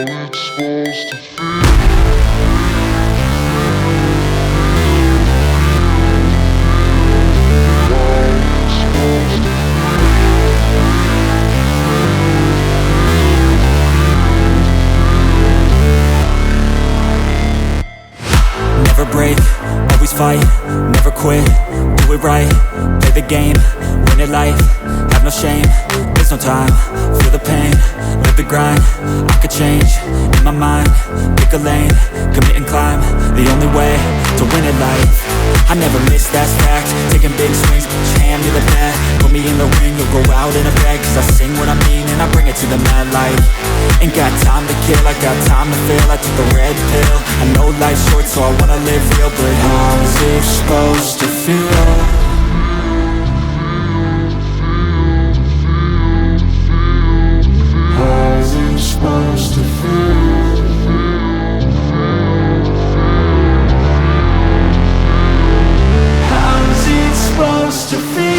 Never break, always fight, never quit, do it right, play the game, win it life, have no shame, there's no time, feel the pain, live the grind, I could change, in my mind, pick a lane, commit and climb, the only way to win it life. I never miss, that's fact, taking big swings, hand me the bat, put me in the ring, you'll go out in a bag, cause I sing what I mean and I bring it to the mad light. Ain't got time to kill, I got time to feel, I took the red pill, I know life's short so I wanna live real, but how's it supposed to feel? Supposed to feel. How's it supposed to feel?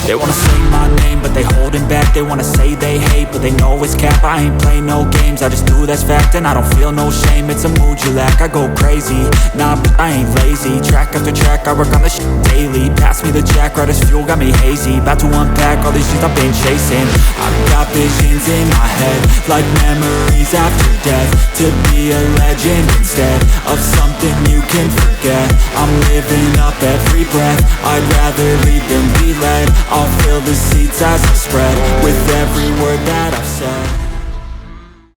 They wanna say my name, but they holding back. They wanna say they hate, but they know it's cap. I ain't play no games, I just do that's fact. And I don't feel no shame, it's a mood you lack. I go crazy, nah, but I ain't lazy. Track after track, I work on this shit daily. Pass me the jack, right as fuel, got me hazy. About to unpack all these shit I've been chasing. I've got visions in my head, like memories after death. To be a legend instead of something you can forget. I'm living up every breath, I'd rather lead than be led. I'll fill the seats as I spread, with every word